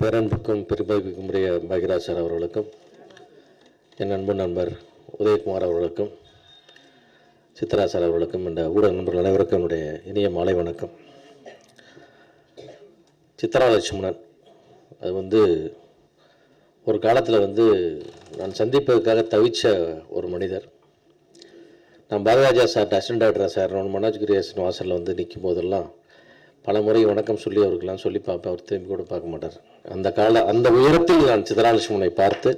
பேரன்புக்கும் பெருமதிப்புக்கும் உரிய பாக்யராஜ் சார் அவர்களுக்கும், என் அன்பு நண்பர் உதயகுமார் அவர்களுக்கும், சித்ரா சார் அவர்களுக்கும், இந்த ஊடக நண்பர்கள் அனைவருக்கும் என்னுடைய இனிய மாலை வணக்கம். சித்ரா லட்சுமணன் அது ஒரு காலத்தில் நான் சந்திப்பதற்காக தவிச்ச ஒரு மனிதர். நான் Bharathiraja sir assistant director sir Manoj creation வாசலில் நிற்கும் போதெல்லாம் பல முறை வணக்கம் சொல்லி அவருக்கெல்லாம் சொல்லி பார்ப்பேன். அவர் திரும்பி கூட பார்க்க மாட்டார். அந்த உயரத்தில் நான் சித்ரா லட்சுமணனை பார்த்து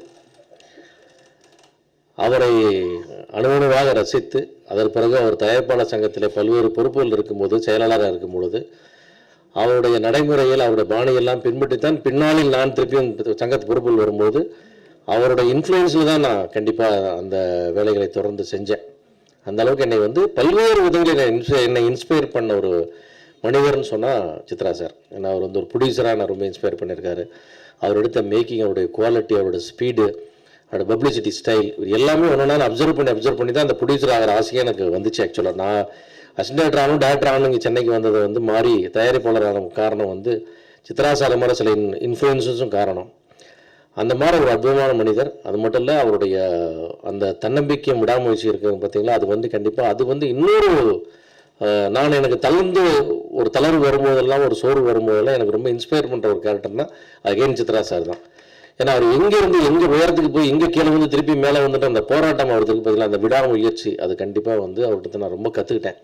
அவரை அணுவணுவாக ரசித்து, அதற்கு பிறகு அவர் தயாரிப்பாளர் சங்கத்தில் பல்வேறு பொறுப்புகள் இருக்கும்போது, செயலாளராக இருக்கும் பொழுது அவருடைய நடைமுறையில் அவருடைய பாணியெல்லாம் பின்பற்றித்தான் பின்னாளில் நான் திருப்பியும் சங்கத்து பொறுப்புகள் வரும்போது அவருடைய இன்ஃப்ளூயன்ஸில் தான் நான் கண்டிப்பாக அந்த வேலைகளை தொடர்ந்து செஞ்சேன். அந்த அளவுக்கு என்னை பல்வேறு விதங்களில் என்னை இன்ஸ்பயர் பண்ண ஒரு மனிதர்னு சொன்னால் சித்ரா சார். ஏன்னா அவர் ஒரு ப்ரொடியூசராக நான் ரொம்ப இன்ஸ்பயர் பண்ணியிருக்காரு. அவர் எடுத்த மேக்கிங், அவருடைய குவாலிட்டி, அவருடைய ஸ்பீடு, அவரோட பப்ளிசிட்டி ஸ்டைல், எல்லாமே ஒன்று அப்சர்வ் பண்ணி தான் அந்த ப்ரொடியூசர் ஆகிற ஆசையாக எனக்கு வந்துச்சு. ஆக்சுவலாக நான் அசிஸ்டன்ட் டேரக்டர் ஆகணும் இங்கே சென்னைக்கு வந்தது மாறி தயாரிப்பாளரான காரணம் சித்ரா சார் மாதிரி சில இன்ஃப்ளூயன்ஸஸும் காரணம். அந்த மாதிரி ஒரு அற்புதமான மனிதர். அது மட்டும் இல்லை, அவருடைய அந்த தன்னம்பிக்கை விடாமுயற்சி இருக்குது பார்த்தீங்களா, அது கண்டிப்பாக அது இன்னொரு நான் எனக்கு ஒரு தளர்வு வரும்போதெல்லாம், ஒரு சோர்வு வரும்போதெல்லாம் எனக்கு ரொம்ப இன்ஸ்பயர் பண்ணுற ஒரு கேரக்டர்னா அகைன் சித்ரா சார் தான். ஏன்னா அவர் எங்கேருந்து எங்கே உயரத்துக்கு போய் எங்கே கீழே திருப்பி மேலே அந்த போராட்டம் அவருக்கு பதிலாக அந்த விடாமுயற்சி, அது கண்டிப்பாக அவர்கிட்ட நான் ரொம்ப கற்றுக்கிட்டேன்.